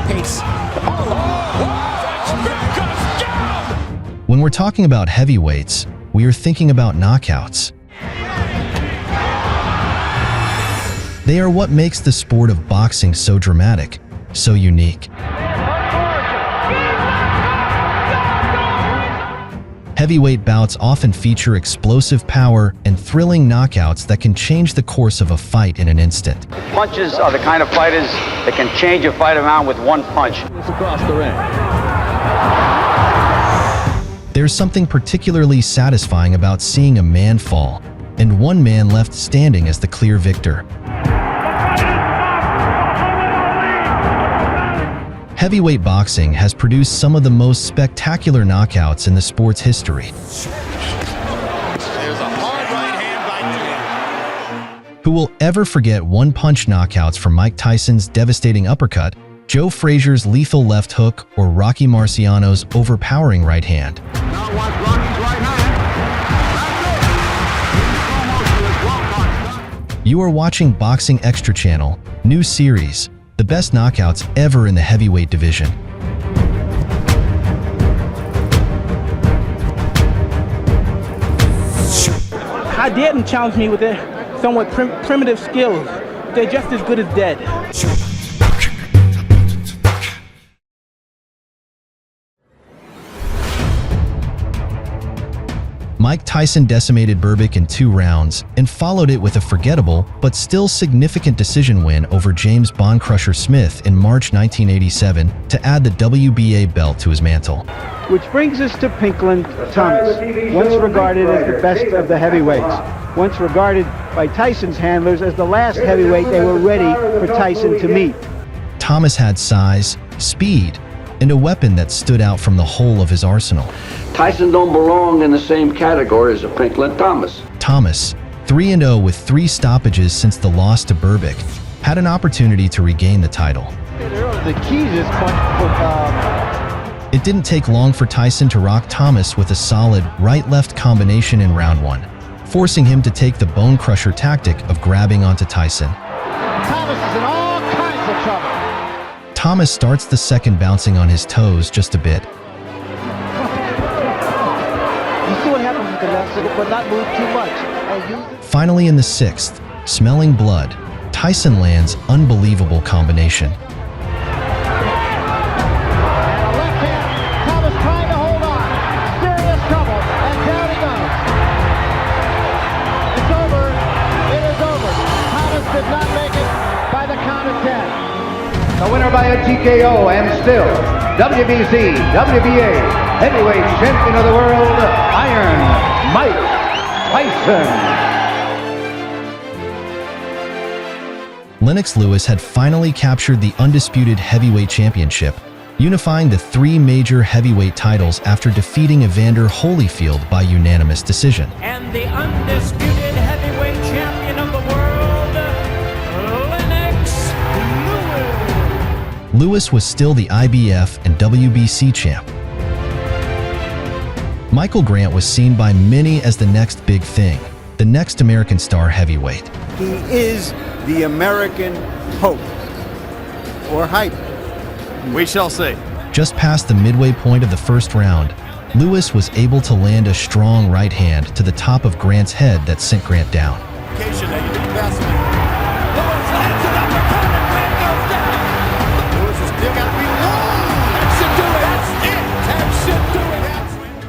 Pace. When we're talking about heavyweights, we are thinking about knockouts. They are what makes the sport of boxing so dramatic, so unique. Heavyweight bouts often feature explosive power and thrilling knockouts that can change the course of a fight in an instant. Punches are the kind of fighters that can change a fight around with one punch. Across the ring. There's something particularly satisfying about seeing a man fall, and one man left standing as the clear victor. Heavyweight boxing has produced some of the most spectacular knockouts in the sport's history. There's a hard right hand by Jim. Who will ever forget one-punch knockouts from Mike Tyson's devastating uppercut, Joe Frazier's lethal left hook, or Rocky Marciano's overpowering right hand? Now watch Rocky's right hand. You are watching Boxing Extra Channel, new series, the best knockouts ever in the heavyweight division. I dared challenge me with their somewhat primitive skills. They're just as good as dead. Mike Tyson decimated Berbick in 2 rounds and followed it with a forgettable but still significant decision win over James Bond Crusher Smith in March 1987 to add the WBA belt to his mantle. Which brings us to Pinkland Thomas, once regarded as the best of the heavyweights, once regarded by Tyson's handlers as the last heavyweight they were ready for Tyson to meet. Thomas had size, speed, and a weapon that stood out from the whole of his arsenal. Tyson don't belong in the same category as a Pinkland Thomas. Thomas, 3-0 with 3 stoppages since the loss to Berbick, had an opportunity to regain the title. The key to this punch. It didn't take long for Tyson to rock Thomas with a solid right-left combination in round 1, forcing him to take the bone crusher tactic of grabbing onto Tyson. Thomas is in all kinds of trouble. Thomas starts the second bouncing on his toes just a bit. You see what happens with the left, but not move too much. And use it. Finally in the 6th, smelling blood, Tyson lands unbelievable combination. And a left hand. Thomas trying to hold on. Serious trouble. And down he goes. It's over. It is over. Thomas did not make it by the count of 10. The winner by a TKO and still WBC, WBA heavyweight champion of the world, Iron Mike Tyson. Lennox Lewis had finally captured the undisputed heavyweight championship, unifying the 3 major heavyweight titles after defeating Evander Holyfield by unanimous decision. And the undisputed heavyweight champion of the world, Lennox Lewis. Lewis was still the IBF and WBC champ. Michael Grant was seen by many as the next big thing, the next American star heavyweight. He is the American hope, or hype. We shall see. Just past the midway point of the first round, Lewis was able to land a strong right hand to the top of Grant's head that sent Grant down.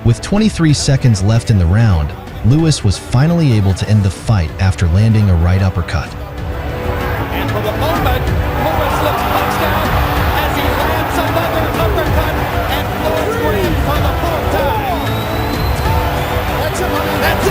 With 23 seconds left in the round, Lewis was finally able to end the fight after landing a right uppercut. And for the moment, Lewis looks touchdown as he lands another uppercut and floors Grant for the 4th time. That's it. That's it. That's it.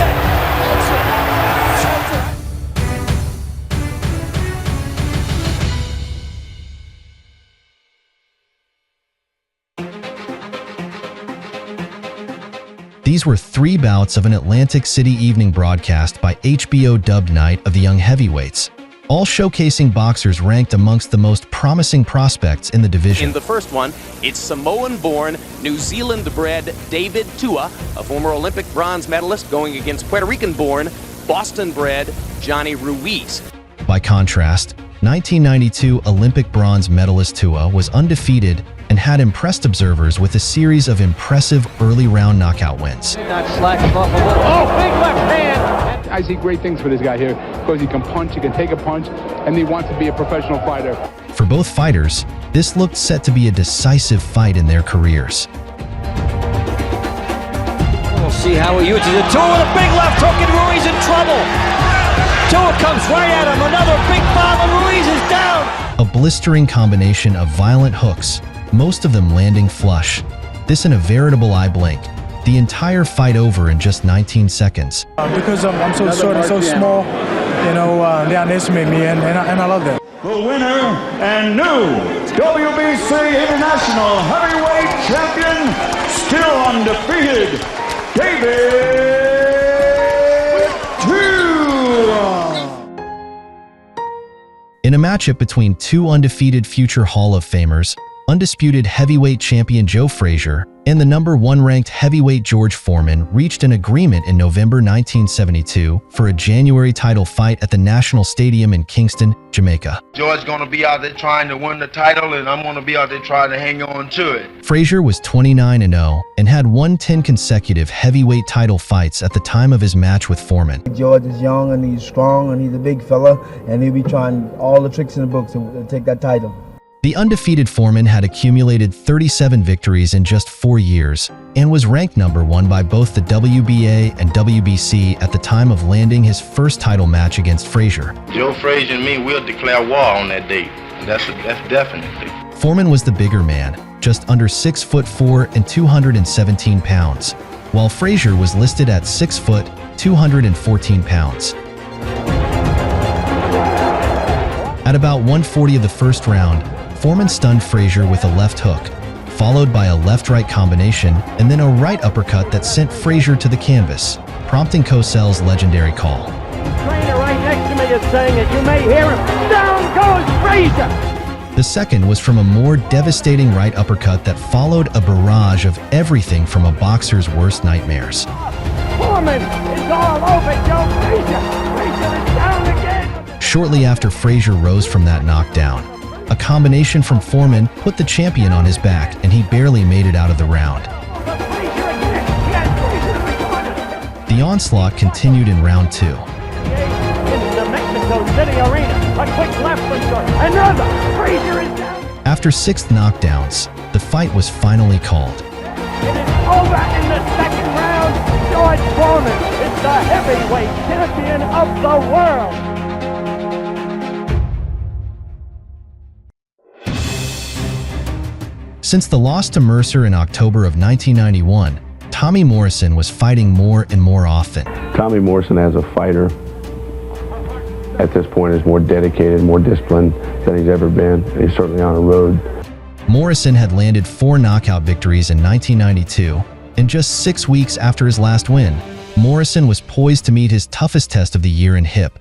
These were 3 bouts of an Atlantic City evening broadcast by HBO dubbed Night of the Young Heavyweights, all showcasing boxers ranked amongst the most promising prospects in the division. In the first one, it's Samoan-born, New Zealand-bred David Tua, a former Olympic bronze medalist, going against Puerto Rican-born, Boston-bred Johnny Ruiz. By contrast, 1992 Olympic bronze medalist Tua was undefeated and had impressed observers with a series of impressive early-round knockout wins. Not slacking off a little. Oh, big left hand! I see great things for this guy here because he can punch, he can take a punch, and he wants to be a professional fighter. For both fighters, this looked set to be a decisive fight in their careers. We'll see how he uses it. Tua with a big left hook and Ruiz in trouble. Tua comes right at him. Another big bomb and Ruiz is down. A blistering combination of violent hooks, most of them landing flush. This in a veritable eye blink. The entire fight over in just 19 seconds. Because I'm so short and so small, they underestimate me, and I love that. The winner and new WBC International Heavyweight Champion, still undefeated, David Tua. In a matchup between two undefeated future Hall of Famers, undisputed heavyweight champion Joe Frasier and the #1 ranked heavyweight George Foreman reached an agreement in November 1972 for a January title fight at the National Stadium in Kingston, Jamaica. George's going to be out there trying to win the title, and I'm going to be out there trying to hang on to it. Frasier was 29-0 and had won 10 consecutive heavyweight title fights at the time of his match with Foreman. George is young and he's strong and he's a big fella, and he'll be trying all the tricks in the books to take that title. The undefeated Foreman had accumulated 37 victories in just 4 years and was ranked #1 by both the WBA and WBC at the time of landing his first title match against Frasier. Joe Frazier and me will declare war on that date. That's definitely. Foreman was the bigger man, just under 6'4" and 217 pounds, while Frasier was listed at 6 foot, 214 pounds. At about 1:40 of the first round, Foreman stunned Frasier with a left hook, followed by a left-right combination and then a right uppercut that sent Frasier to the canvas, prompting Cosell's legendary call. The trainer right next to me is saying it. You may hear him. Down goes Frasier! The second was from a more devastating right uppercut that followed a barrage of everything from a boxer's worst nightmares. Foreman is all over Joe Frasier. Frasier is down again. Shortly after Frasier rose from that knockdown, a combination from Foreman put the champion on his back and he barely made it out of the round. The onslaught continued in round 2. In the Mexico City Arena, a quick left from George. Another! Frasier is down! After 6 knockdowns, the fight was finally called. It is over in the second round. George Foreman is the heavyweight champion of the world. Since the loss to Mercer in October of 1991, Tommy Morrison was fighting more and more often. Tommy Morrison, as a fighter, at this point is more dedicated, more disciplined than he's ever been. He's certainly on a road. Morrison had landed 4 knockout victories in 1992, and just 6 weeks after his last win, Morrison was poised to meet his toughest test of the year in Hip.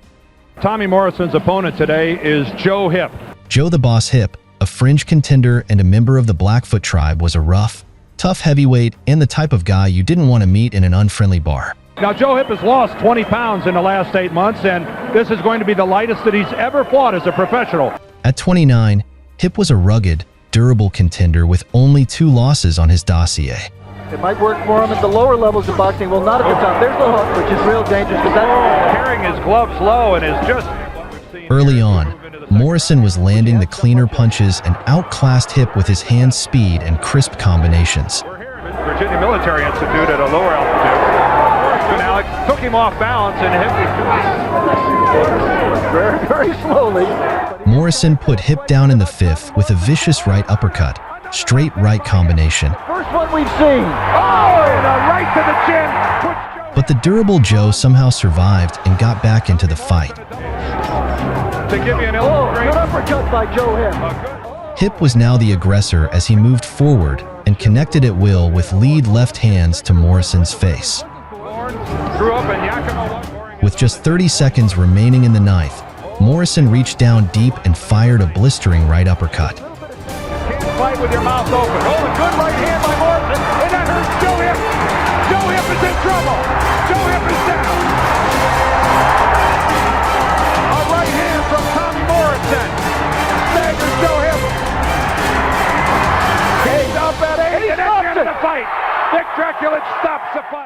Tommy Morrison's opponent today is Joe Hip. Joe the Boss Hip, a fringe contender and a member of the Blackfoot tribe, was a rough, tough heavyweight and the type of guy you didn't want to meet in an unfriendly bar. Now, Joe Hip has lost 20 pounds in the last 8 months, and this is going to be the lightest that he's ever fought as a professional. At 29, Hip was a rugged, durable contender with only 2 losses on his dossier. It might work for him at the lower levels of boxing. Well, not at the top. There's the hook, which is real dangerous. Carrying his gloves low and is just... Early on, Morrison was landing the cleaner punches and outclassed Hip with his hand speed and crisp combinations. Virginia Military Institute at a lower altitude. Morrison, Alex, took him off balance and Hip very, very slowly. Morrison put Hip down in the 5th with a vicious right uppercut, straight right combination. First one we've seen. Oh, and a right to the chin. But the durable Joe somehow survived and got back into the fight. To give you an good uppercut by Joe Hip. Hip was now the aggressor as he moved forward and connected at will with lead left hands to Morrison's face. With just 30 seconds remaining in the 9th, Morrison reached down deep and fired a blistering right uppercut. You can't fight with your mouth open. Oh, a good right hand by Morrison, and that hurts Joe Hip. Joe Hip is in trouble. Joe Hip is down. A right hand from Tommy Morrison. Dick Draculin stops the fight.